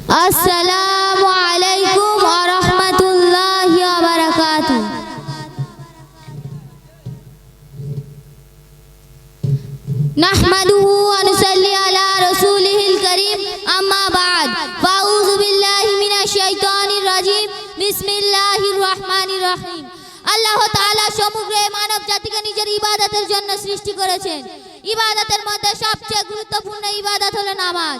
আসসালামু আলাইকুম ওয়া রাহমাতুল্লাহি ওয়া বারাকাতুহু। নাহমাদুহু ওয়া নুসাল্লি আলা রাসূলিহিল কারীম, আম্মা বা'দ। ফাউযু বিল্লাহি মিনাশ শাইতানির রাজীম। বিসমিল্লাহির রহমানির রহিম। আল্লাহ তাআলা সমগ্র মানব জাতিকে নিজের ইবাদতের জন্য সৃষ্টি করেছেন। ইবাদতের মধ্যে সবচেয়ে গুরুত্বপূর্ণ ইবাদত হলো নামাজ।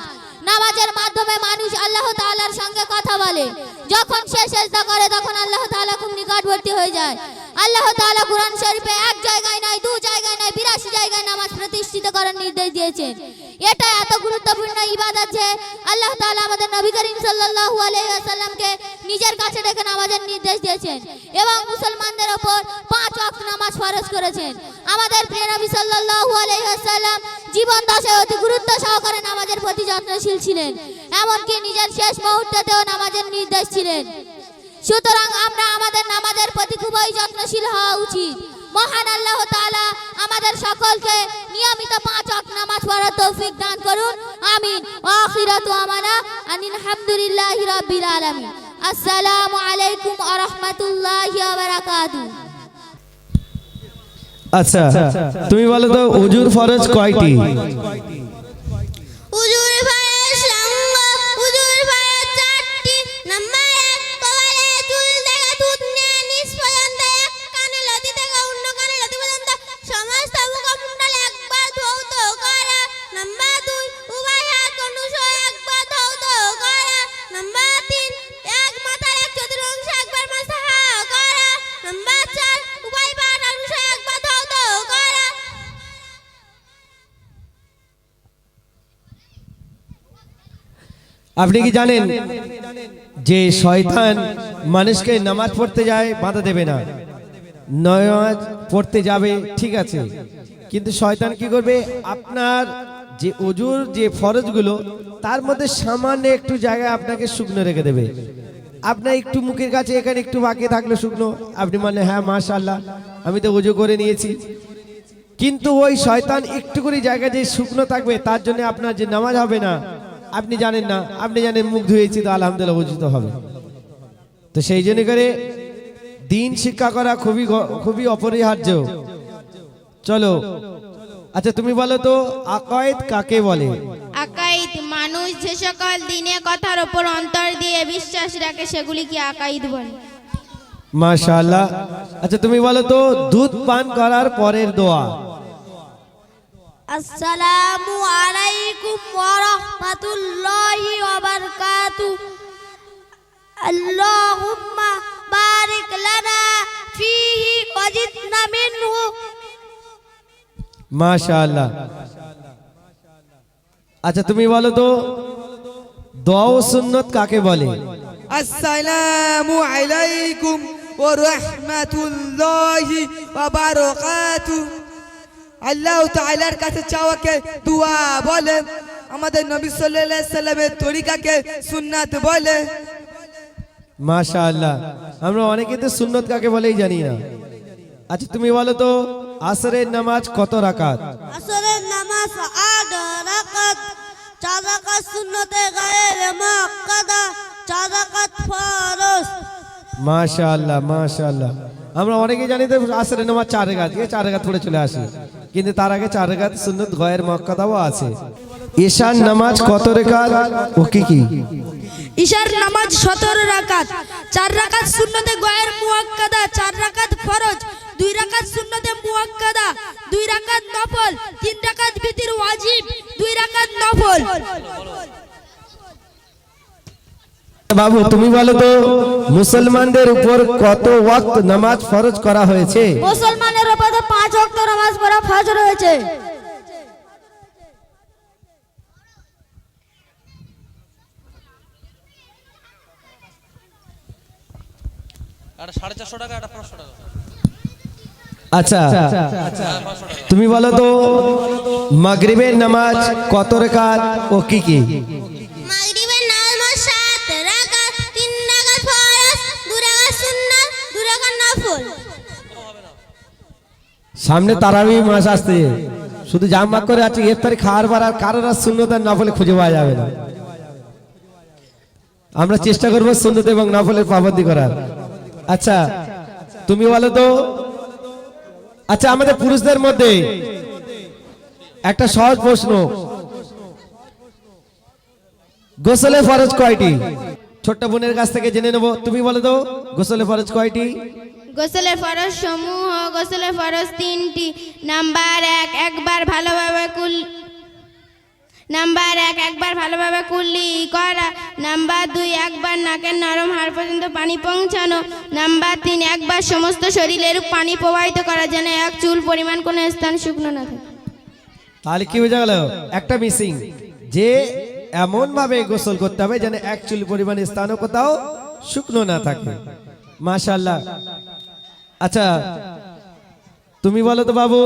নামাজের মাধ্যমে মানুষ আল্লাহ তাআলার সঙ্গে কথা বলে। যখন সে সিজদা করে তখন আল্লাহ তাআলা খুব নিকটবর্তী হয়ে যায়। আল্লাহ তাআলা কুরআন শরীফে এক জায়গায় নয়, দু জায়গায় নয়, ৮২ জায়গায় নামাজ প্রতিষ্ঠিত করার নির্দেশ দিয়েছেন। এটা এত গুরুত্বপূর্ণ ইবাদত যে আল্লাহ তাআলা আমাদের নবী করিম সাল্লাল্লাহু আলাইহি ওয়াসাল্লামকে নিজের কাছে ডেকে নামাজের নির্দেশ দিয়েছেন এবং মুসলমানদের উপর ৫ ওয়াক্ত নামাজ ফরজ করেছেন। আমাদের প্রিয় নবী সাল্লাল্লাহু আলাইহি ওয়াসাল্লাম জীবন দশায় অতি গুরুত্ব সহকারে নামাজের প্রতি যত্নশীল ছিলেন, এমনকি নিজের শেষ মুহূর্তেতেও নামাজের নির্দেশ ছিলেন। সুতরাং আমরা আমাদের নামাজের প্রতি খুবই যত্নশীল হওয়া উচিত। মহান আল্লাহ তাআলা আমাদের সকলকে নিয়মিত ৫ ওয়াক্ত নামাজ পড়ার তৌফিক দান করুন, আমিন। আখিরাতু আমানা আলহামদুলিল্লাহি রাব্বিল আলামিন। আসসালামু আলাইকুম ওয়া রাহমাতুল্লাহি ওয়া বারাকাতুহু। আচ্ছা, তুমি বলো তো উজুর ফরজ কয়টি? উজুর ফরজ উজুর ফরজ ৪টি। নাম্বার ১, কপালে চুল থেকে থুত নিয়ে নিচ পর্যন্ত, এক কানে লতি থেকে অন্য কানে লতি পর্যন্ত সমস্ত মুখমণ্ডল একবার ধৌত করা। নাম্বার ২, উভয় হাত অনুসরণ একবার ধৌত করা। নাম্বার ৩, এক মাথার এক চতুর্থাংশ একবার মাসাহা করা। নাম্বার ৪, উভয় পা অনুসরণ একবার ধৌত করা। আপনি কি জানেন যে শয়তান মানুষকে নামাজ পড়তে যায় বাধা দেবে না? নামাজ পড়তে যাবে ঠিক আছে, কিন্তু শয়তান কি করবে, আপনার যে ওজুর যে ফরজগুলো তার মধ্যে সামান্য একটু জায়গায় আপনাকে শুকনো রেখে দেবে। আপনার একটু মুখের কাছে এখানে একটু বাকি থাকলো শুকনো, আপনি বললেন হ্যাঁ মাশাআল্লাহ আমি তো ওজু করে নিয়েছি, কিন্তু ওই শয়তান একটু করে জায়গা যে শুকনো থাকবে তার জন্য আপনার যে নামাজ হবে না। আপনি জানেন না, আপনি জানেন মুখ ধুয়েছি তো আলহামদুলিল্লাহ ওযু তো হবে। তো সেই জন্য করে দিন শিক্ষা করা খুবই অপরিহার্য। চলো, আচ্ছা তুমি বলো তো আকায়েদ কাকে বলে? আকাইদ মানুষ যে সকল দিনে কথার উপর অন্তর দিয়ে বিশ্বাস রাখে সেগুলিকে আকাইদ বলে। মাশাআল্লাহ। আচ্ছা তুমি বলো তো দুধ পান করার পরের দোয়া? আসসালামু আলাইকুম ওয়া রাহমাতুল্লাহি ওয়া বারাকাতুহু। আল্লাহুম্মা বারিক লানা ফীহি ওয়াজিদনা মিনহু। মাশাআল্লাহ। আচ্ছা তুমি বলো তো দোয়া ও সুন্নাত কাকে বলে? আসসালামু আলাইকুম ওয়া রাহমাতুল্লাহি ওয়া বারাকাতুহু। আল্লাহ তাআলার কাছে চাওয়াকে দোয়া বলে, আমাদের নবী সাল্লাল্লাহু আলাইহি সাল্লামের তরিকাকে সুন্নাত বলে। মাশাআল্লাহ। আমরা অনেকে তো সুন্নাত কাকে বলেই জানি না। আচ্ছা তুমি বলো তো আসরের নামাজ কত রাকাত? আসরের নামাজ ৮ রাকাত, ৪ রাকাত সুন্নতে গায়রে মুআক্কাদা, ৪ রাকাত ফরজ। মাশাআল্লাহ মাশাআল্লাহ। আমরা অনেকে জানি তো আসরের নামাজ ৪ রাকাত, ৪ রাকাত পড়ে চলে আসি, কিন্তু তার আগে ৪ রাকাত সুন্নত গায়রে মুআক্কাদাও আছে। ঈশার নামাজ কত রাকাত ও কি কি? ঈশার নামাজ ১৭ রাকাত, ৪ রাকাত সুন্নতে গায়র মুআক্কাদা, ৪ রাকাত ফরজ, ২ রাকাত সুন্নতে মুআক্কাদা, ২ রাকাত নফল, ৩ রাকাত বিতির ওয়াজিব, ২ রাকাত নফল। বাবু তুমি বলো তো মুসলমানদের উপর কত ওয়াক্ত নামাজ ফরজ করা হয়েছে? মুসলমানের উপর ৫ ওয়াক্ত নামাজ পড়া ফরজ রয়েছে। আচ্ছা তুমি বলো তো মাগরিবের নামাজ কত রাকাত ও কি কি? মাগরিবের নামাজ ৭ রাকাত, ৩ রাকাত ফরজ, ২ রাকাত সুন্নাত, ২ রাকাত নফল। সামনে তারাবি মাস আসছে, শুধু জামা করে আছে ইফতারি খাওয়ার পর আর কারোর সুন্নাত আর নফল খুঁজে পাওয়া যাবে না। আমরা চেষ্টা করবো সুন্নত এবং নফলের পাবন্দি করার। আচ্ছা তুমি বলো তো, আচ্ছা আমাদের পুরুষদের মধ্যে একটা সহজ প্রশ্ন, গোসলে ফরজ কয়টি? ছোট্ট বোনের কাছ থেকে জেনে নেবো, তুমি বলো তো গোসলে ফরজ কয়টি? গোসলের ফরজ সমূহ, গোসলের ফরজ 3টি। নাম্বার 1, একবার ভালোভাবে কুল্লি করা। নাম্বার 2, একবার নাকের নরম হাড় পর্যন্ত পানি পৌঁছানো। নাম্বার 3, একবার সমস্ত শরীরের পানি প্রবাহিত করা, যেন এক চুল পরিমাণ কোনো স্থান শুকনো না থাকে। তাহলে কি বোঝা গেল? একটা মিসিং, যে এমন ভাবে গোসল করতে হবে যেন এক চুল পরিমাণ স্থানও কোথাও শুকনো না থাকে। মাশাআল্লাহ। আচ্ছা তুমি বলো তো বাবু,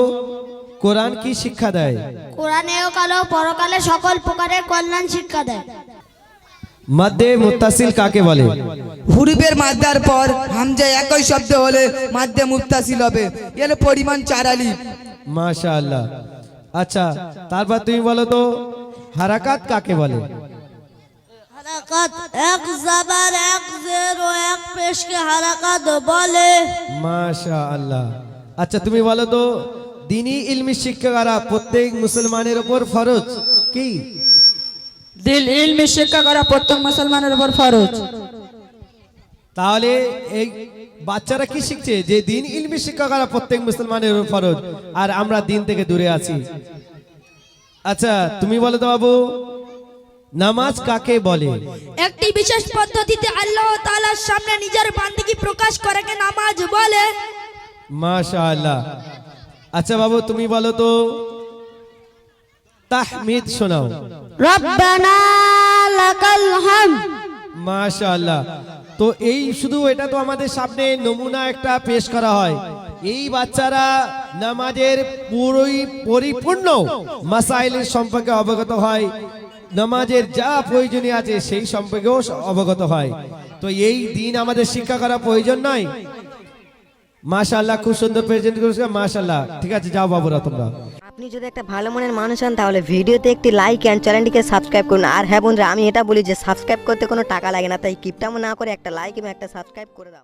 কোরআন কি শিক্ষা দেয়? কোরআনে কালো পরকালে সকল প্রকারের কল্যাণ শিক্ষা দেয়। মাদ্দে মুত্তাসিল কাকে বলে? হুরুফের মাদ্দার পর হামজা একই শব্দ হলে মাদ্দে মুত্তাসিল হবে, এর পরিমাণ 4 আলিফ। মাশাআল্লাহ। আচ্ছা তারপর তুমি বলো তো, হারাকাত কাকে বলে? হারাকাত এক জাবার এক জের ও এক পেশকে হারাকাত বলে। মাশাআল্লাহ। আচ্ছা তুমি বলো তো, দ্বীনি ইলমি শিক্ষা করা প্রত্যেক মুসলমানের উপর ফরজ কি? দিল ইলমি শিক্ষা করা প্রত্যেক মুসলমানের উপর ফরজ। তাহলে এই বাচ্চারা কি শিখছে? যে দ্বীন ইলমি শিক্ষা করা প্রত্যেক মুসলমানের উপর ফরজ, আর আমরা দ্বীন থেকে দূরে আছি। আচ্ছা তুমি বলো তো বাবু, নামাজ কাকে বলে? একটি বিশেষ পদ্ধতিতে আল্লাহ তাআলার সামনে নিজের বান্দিগি প্রকাশ করাকে নামাজ বলে। মাশাআল্লাহ। আচ্ছা বাবু তুমি বলো তো, তাহমিদ শোনাও। রব্বানা লাকাল হামদ। মাশাআল্লাহ। তো এই শুধু এটা তো আমাদের সামনে নমুনা একটা পেশ করা হয়, এই বাচ্চারা নামাজের পরিপূর্ণ মাসাইলের সম্পর্কে অবগত হয়, নামাজের যা প্রয়োজনীয় আছে সেই সম্পর্কেও অবগত হয়। তো এই দিন আমাদের শিক্ষা করা প্রয়োজন নয়? মাশাআল্লাহ, খুব সুন্দর প্রেজেন্ট করেছে, মাশাআল্লাহ। ঠিক আছে যাও বাবুরা তোমরা। আপনি যদি একটা ভালো মনের মানুষ হন তাহলে ভিডিওতে একটি লাইক অ্যান্ড চ্যানেলটিকে সাবস্ক্রাইব করুন। আর হ্যাঁ বন্ধুরা, আমি এটা বলি যে সাবস্ক্রাইব করতে কোনো টাকা লাগে না, তাই কিপটামো না করে একটা লাইক এবং একটা সাবস্ক্রাইব করে দাও।